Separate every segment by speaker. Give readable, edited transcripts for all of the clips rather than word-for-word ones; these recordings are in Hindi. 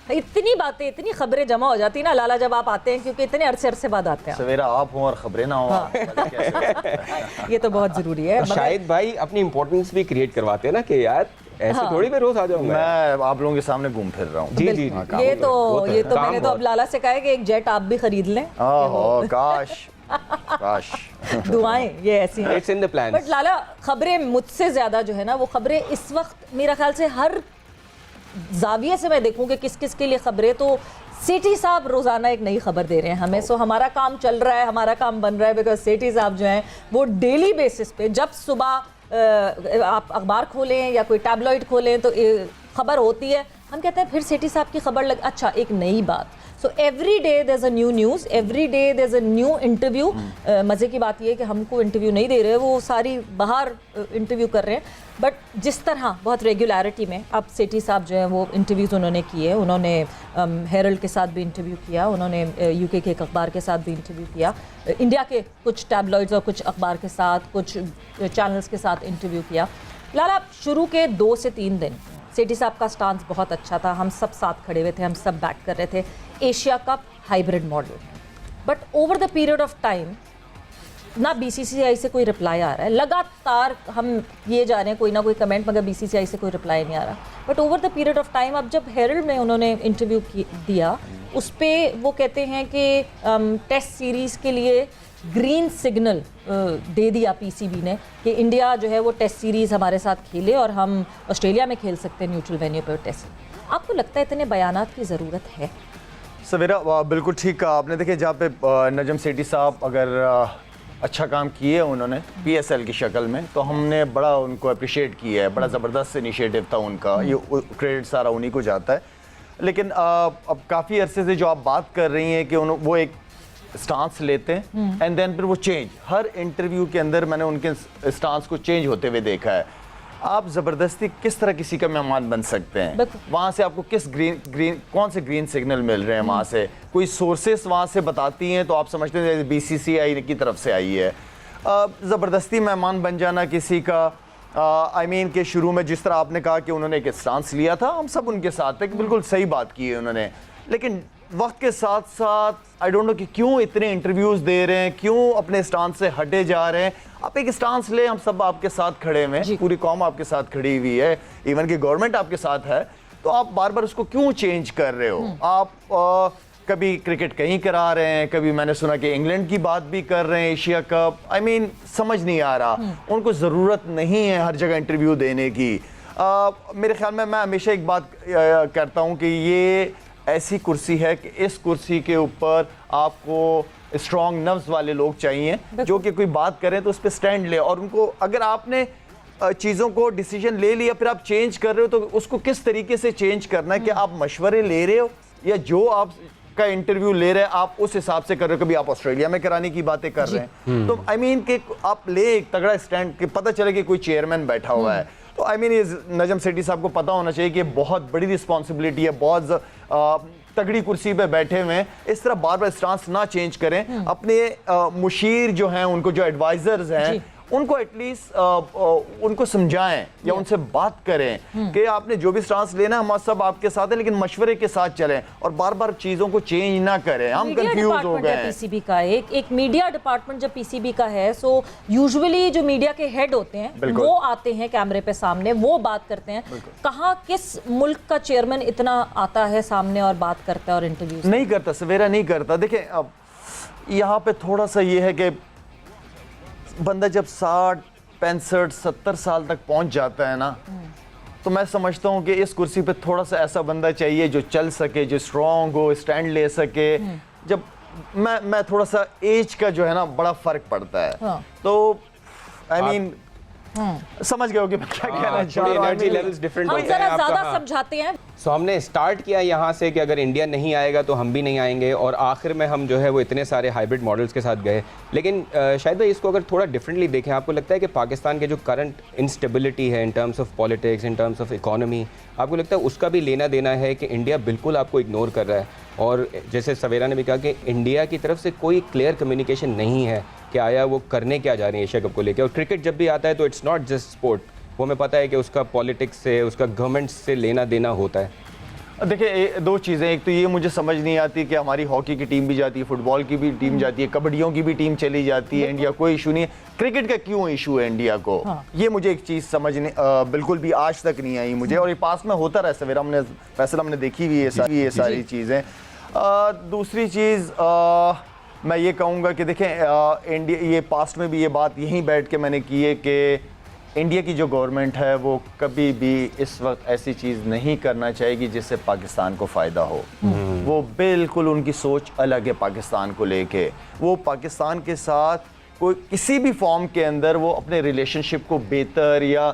Speaker 1: इतनी बातें, इतनी खबरें जमा हो जाती ना लाला जब आप आते हैं, क्योंकि इतने अरसे बाद आते हैं।
Speaker 2: सवेरा आप हो और खबरें ना हो।
Speaker 1: ये तो बहुत जरूरी है।
Speaker 3: शायद भाई अपनी इंपॉर्टेंस भी क्रिएट करवाते हैं ना कि यार ऐसे थोड़ी मैं रोज आ जाऊंगा।
Speaker 2: मैं आप लोगों के सामने घूम फिर रहा हूँ।
Speaker 3: जी।
Speaker 1: ये तो मैंने तो अब लाला से कहा है कि एक जेट आप भी खरीद लें।
Speaker 2: काश
Speaker 1: दुआएं ये ऐसी हैं।
Speaker 3: It's in the plan.
Speaker 1: But Lala, खबरें मुझसे ज्यादा जो है ना, वो खबरें इस वक्त मेरा ख्याल से हर जाविये से मैं देखूं कि किस किस के लिए खबरें, तो सेठी साहब रोजाना एक नई खबर दे रहे हैं हमें। सो हमारा काम चल रहा है, हमारा काम बन रहा है, बिकॉज सेठी साहब जो हैं वो डेली बेसिस पे, जब सुबह आप अखबार खोलें या कोई टैबलॉइड खोलें तो खबर होती है। हम कहते हैं फिर सेठी साहब की खबर लग, अच्छा एक नई बात। So every day there is a new news, every day there is a new interview. मज़े की बात ये है कि हमको इंटरव्यू नहीं दे रहे, वो सारी बाहर इंटरव्यू कर रहे हैं। बट जिस तरह बहुत रेगुलरिटी में अब सेठी साहब जो है वो इंटरव्यूज़ उन्होंने किए, उन्होंने हेरल्ड के साथ भी इंटरव्यू किया, उन्होंने यूके के एक अखबार के साथ भी इंटरव्यू किया, इंडिया के कुछ टैबलॉइड्स और कुछ अखबार के साथ, कुछ चैनल्स के साथ इंटरव्यू किया। लाला, शुरू के 2 से 3 दिन सेठी साहब का स्टांस बहुत अच्छा था, हम सब साथ खड़े हुए थे, हम सब बैक कर रहे थे Asia cup hybrid model. But over the period of time ना बीसीसीआई से कोई रिप्लाई आ रहा है, लगातार हम ये जा रहे हैं कोई ना कोई कमेंट, मगर बीसीसीआई से कोई रिप्लाई नहीं आ रहा। But over the period of time अब जब हेरल्ड में उन्होंने इंटरव्यू दिया, उस पर वो कहते हैं कि टेस्ट सीरीज़ के लिए ग्रीन सिग्नल दे दिया पीसीबी ने कि इंडिया जो है वो टेस्ट सीरीज़ हमारे साथ खेले और हम ऑस्ट्रेलिया में खेल सकते हैं न्यूट्रल वेन्यू पर टेस्ट। आपको लगता है इतने बयानात की ज़रूरत है?
Speaker 2: सवेरा बिल्कुल ठीक कहा आपने। देखिए, जहाँ पे नजम सेठी साहब अगर अच्छा काम किए उन्होंने पीएसएल की शक्ल में, तो हमने बड़ा उनको अप्रिशिएट किया है। बड़ा ज़बरदस्त इनिशिएटिव था उनका, ये क्रेडिट सारा उन्हीं को जाता है। लेकिन अब काफ़ी अरसे से जो आप बात कर रही हैं कि वो एक स्टांस लेते हैं एंड देन फिर वो चेंज, हर इंटरव्यू के अंदर मैंने उनके स्टांस को चेंज होते हुए देखा है। आप ज़बरदस्ती किस तरह किसी का मेहमान बन सकते हैं? वहाँ से आपको किस कौन से ग्रीन सिग्नल मिल रहे हैं? वहाँ से कोई सोर्सेस वहाँ से बताती हैं तो आप समझते हैं बीसीसीआई की तरफ से आई है। ज़बरदस्ती मेहमान बन जाना किसी का, आई मीन के शुरू में जिस तरह आपने कहा कि उन्होंने एक स्टांस लिया था, हम सब उनके साथ थे कि बिल्कुल सही बात की है उन्होंने। लेकिन वक्त के साथ साथ आई डोंट नो कि क्यों इतने इंटरव्यूज़ दे रहे हैं, क्यों अपने स्टांस से हटे जा रहे हैं। आप एक स्टांस ले, हम सब आपके साथ खड़े हैं, पूरी कौम आपके साथ खड़ी हुई है, इवन की गवर्नमेंट आपके साथ है, तो आप बार बार उसको क्यों चेंज कर रहे हो? आप कभी क्रिकेट कहीं करा रहे हैं, कभी मैंने सुना कि इंग्लैंड की बात भी कर रहे हैं, एशिया कप। आई मीन समझ नहीं आ रहा। उनको ज़रूरत नहीं है हर जगह इंटरव्यू देने की। मेरे ख्याल में मैं हमेशा एक बात करता हूँ कि ये ऐसी कुर्सी है कि इस कुर्सी के ऊपर आपको स्ट्रॉन्ग नर्व्स वाले लोग चाहिए, जो कि कोई बात करें तो उस पर स्टैंड ले। और उनको, अगर आपने चीज़ों को डिसीजन ले लिया फिर आप चेंज कर रहे हो, तो उसको किस तरीके से चेंज करना है? कि आप मशवरे ले रहे हो या जो आप का इंटरव्यू ले रहे हैं आप उस हिसाब से कर रहे हो? कभी आप ऑस्ट्रेलिया में कराने की बातें कर रहे हैं, तो आई मीन कि आप ले एक तगड़ा स्टैंड कि पता चले कि कोई चेयरमैन बैठा हुआ है। तो आई मीन ये नजम सेठी साहब को पता होना चाहिए कि बहुत बड़ी रिस्पॉन्सिबिलिटी है, बहुत तगड़ी कुर्सी पे बैठे हुए हैं। इस तरह बार बार स्टांस ना चेंज करें। अपने मुशीर जो हैं, उनको जो एडवाइजर्स हैं, उनको एटलीस्ट उनको समझाएं या उनसे बात करें कि आपने जो भी स्टांस लेना, हम सब आपके साथ हैं, लेकिन मशवरे के साथ चलें और बार बार चीजों को चेंज ना करें। हम कंफ्यूज हो गए।
Speaker 1: पीसीबी का एक मीडिया डिपार्टमेंट जब पीसीबी का है, सो यूजुअली जो मीडिया के हेड होते हैं वो आते हैं कैमरे पे सामने, वो बात करते हैं। कहाँ किस मुल्क का चेयरमैन इतना आता है सामने और बात करता है और इंटरव्यू
Speaker 2: नहीं करता? सवेरा नहीं करता। देखिए, अब यहाँ पे थोड़ा सा ये है कि बंदा जब 60, 65, 70 साल तक पहुंच जाता है ना, तो मैं समझता हूँ कि इस कुर्सी पे थोड़ा सा ऐसा बंदा चाहिए जो चल सके, जो स्ट्रॉन्ग हो, स्टैंड ले सके। जब मैं थोड़ा सा एज का जो है ना बड़ा फर्क पड़ता है। तो आई मीन समझ गए हो कि मैं क्या कहना चाह रहा हूं।
Speaker 3: एनर्जी लेवल्स डिफरेंट होते हैं।
Speaker 1: हम ज़्यादा समझाते हैं।
Speaker 3: सो हमने स्टार्ट किया यहाँ से कि अगर इंडिया नहीं आएगा तो हम भी नहीं आएंगे, और आखिर में हम जो है वो इतने सारे हाइब्रिड मॉडल्स के साथ गए। लेकिन शायद भाई इसको अगर थोड़ा डिफरेंटली देखें, आपको लगता है कि पाकिस्तान के जो करंट इंस्टेबिलिटी है in terms of politics, in terms of economy, आपको लगता है उसका भी लेना देना है कि इंडिया बिल्कुल आपको इग्नोर कर रहा है? और जैसे सवेरा ने भी कहा कि इंडिया की तरफ से कोई क्लियर कम्युनिकेशन नहीं है कि आया वो करने क्या जा रही है एशिया कप को लेकर। और क्रिकेट जब भी आता है तो इट्स नॉट जस्ट स्पोर्ट, वो हमें पता है कि उसका पॉलिटिक्स से, उसका गवर्नमेंट से लेना देना होता है।
Speaker 2: देखिए दो चीज़ें, एक तो ये मुझे समझ नहीं आती कि हमारी हॉकी की टीम भी जाती है, फुटबॉल की भी टीम जाती है, कबड्डियों की भी टीम चली जाती है, इंडिया कोई इशू नहीं है, क्रिकेट का क्यों इशू है इंडिया को?
Speaker 1: हाँ।
Speaker 2: ये मुझे एक चीज़ समझ नहीं बिल्कुल भी आज तक नहीं आई मुझे, और ये पास में होता रहा सवेरा, हमने फैसल हमने देखी हुई है ये सारी चीज़ें। दूसरी चीज़ मैं ये कहूँगा कि देखें इंडिया, ये पास्ट में भी ये बात यहीं बैठ के मैंने की है कि इंडिया की जो गवर्नमेंट है वो कभी भी इस वक्त ऐसी चीज़ नहीं करना चाहेगी जिससे पाकिस्तान को फ़ायदा हो। वो बिल्कुल उनकी सोच अलग है पाकिस्तान को लेके। वो पाकिस्तान के साथ कोई किसी भी फॉर्म के अंदर वो अपने रिलेशनशिप को बेहतर या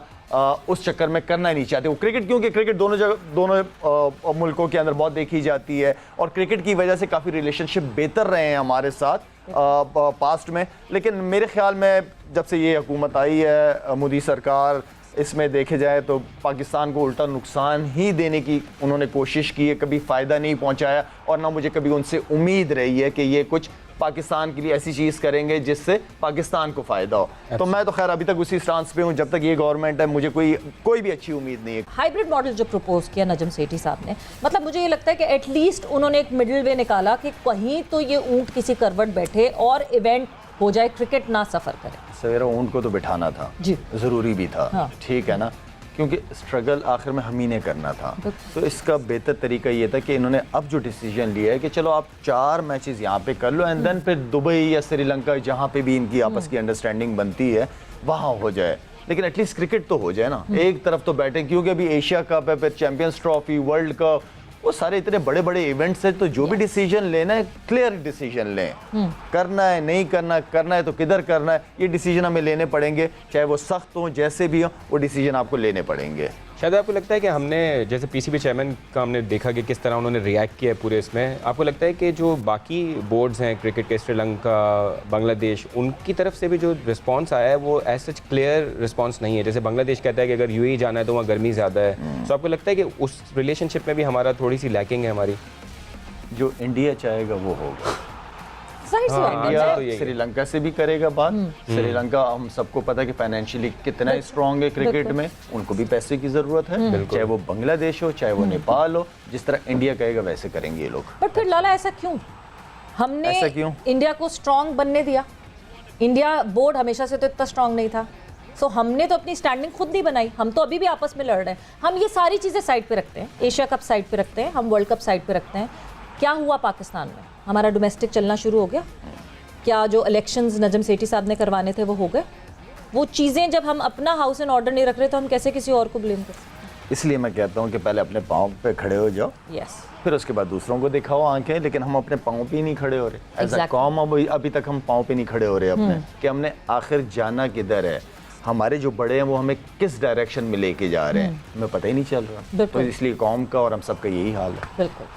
Speaker 2: उस चक्कर में करना ही नहीं चाहते। वो क्रिकेट, क्योंकि क्रिकेट दोनों मुल्कों के अंदर बहुत देखी जाती है और क्रिकेट की वजह से काफ़ी रिलेशनशिप बेहतर रहे हैं हमारे साथ पास्ट में। लेकिन मेरे ख्याल में जब से ये हुकूमत आई है मोदी सरकार, इसमें देखे जाए तो पाकिस्तान को उल्टा नुकसान ही देने की उन्होंने कोशिश की है, कभी फ़ायदा नहीं पहुंचाया और ना मुझे कभी उनसे उम्मीद रही है कि ये कुछ पाकिस्तान के लिए ऐसी चीज़ करेंगे जिससे पाकिस्तान को फ़ायदा हो। तो मैं तो खैर अभी तक उसी स्टांस पे हूँ, जब तक ये गवर्नमेंट है मुझे कोई भी अच्छी उम्मीद नहीं है।
Speaker 1: हाइब्रिड मॉडल जो प्रपोज किया नजम सेठी साहब ने, मतलब मुझे ये लगता है कि एटलीस्ट उन्होंने एक मिडिल वे निकाला कि कहीं तो ये ऊँट किसी करवट बैठे और इवेंट हो जाए, क्रिकेट ना सफ़र करे।
Speaker 2: सवेरा ऊँट को तो बिठाना था
Speaker 1: जी,
Speaker 2: ज़रूरी भी था।
Speaker 1: हाँ।
Speaker 2: ठीक है ना, क्योंकि स्ट्रगल आखिर में हम ही ने करना था। तो इसका बेहतर तरीका ये था कि इन्होंने अब जो डिसीजन लिया है कि चलो आप 4 मैचेस यहाँ पे कर लो एंड देन फिर दुबई या श्रीलंका जहाँ पे भी इनकी आपस की अंडरस्टैंडिंग बनती है वहाँ हो जाए, लेकिन एटलीस्ट क्रिकेट तो हो जाए ना। एक तरफ तो बैठे, क्योंकि अभी एशिया कप है, फिर चैंपियंस ट्रॉफी, वर्ल्ड कप, वो सारे इतने बड़े बड़े इवेंट्स हैं। तो जो भी डिसीजन लेना है क्लियर डिसीजन लें, करना है नहीं करना है तो किधर करना है, ये डिसीजन हमें लेने पड़ेंगे, चाहे वो सख्त हो जैसे भी हो, वो डिसीजन आपको लेने पड़ेंगे।
Speaker 3: शायद आपको लगता है कि हमने जैसे पीसीबी चेयरमैन का हमने देखा कि किस तरह उन्होंने रिएक्ट किया है पूरे इसमें, आपको लगता है कि जो बाकी बोर्ड्स हैं क्रिकेट के, श्रीलंका, बांग्लादेश, उनकी तरफ से भी जो रिस्पांस आया है वो एज सच क्लियर रिस्पांस नहीं है? जैसे बांग्लादेश कहता है कि अगर यूएई जाना है तो वहाँ गर्मी ज़्यादा है, तो आपको लगता है कि उस रिलेशनशिप में भी हमारा थोड़ी सी लैकिंग है हमारी?
Speaker 2: जो इंडिया चाहेगा वो होगा।
Speaker 1: इंडिया
Speaker 2: तो श्रीलंका से भी करेगा बात। श्रीलंका हम सबको पता है कि फाइनेंशियली कितना स्ट्रांग है क्रिकेट में, उनको भी पैसे की जरूरत है, चाहे वो बांग्लादेश हो चाहे वो नेपाल हो, जिस तरह इंडिया कहेगा वैसे करेंगे ये लोग।
Speaker 1: बट फिर लाला ऐसा क्यों? हमने
Speaker 2: ऐसा क्यों?
Speaker 1: इंडिया को स्ट्रांग बनने दिया। इंडिया बोर्ड हमेशा से तो इतना स्ट्रांग नहीं था, सो हमने तो अपनी स्टैंडिंग खुद नहीं बनाई। हम तो अभी भी आपस में लड़ रहे हैं। हम ये सारी चीज़ें साइड पे रखते हैं, एशिया कप साइड पे रखते हैं, हम वर्ल्ड कप साइड पे रखते हैं। क्या हुआ पाकिस्तान में? हमारा डोमेस्टिक चलना शुरू हो गया? क्या जो इलेक्शंस नजम सेठी साहब ने करवाने थे वो हो गए? वो चीज़ें जब हम अपना हाउस इन ऑर्डर नहीं रख रहे तो हम कैसे किसी और को ब्लेम कर सकते?
Speaker 2: इसलिए मैं कहता हूँ कि पहले अपने पाँव पे खड़े हो जाओ,
Speaker 1: यस,
Speaker 2: फिर उसके बाद दूसरों को दिखाओ आंखें। लेकिन हम अपने पाँव पे ही नहीं खड़े हो रहे एज अ
Speaker 1: Exactly.
Speaker 2: कौम। अभी तक हम पाँव पे नहीं खड़े हो रहे अपने, कि हमने आखिर जाना किधर है, हमारे जो बड़े हैं वो हमें किस डायरेक्शन में लेके जा रहे हैं, हमें पता ही नहीं चल रहा। तो
Speaker 1: बिल्कुल।
Speaker 2: इसलिए कौम का और हम सबका यही हाल है।
Speaker 1: बिल्कुल।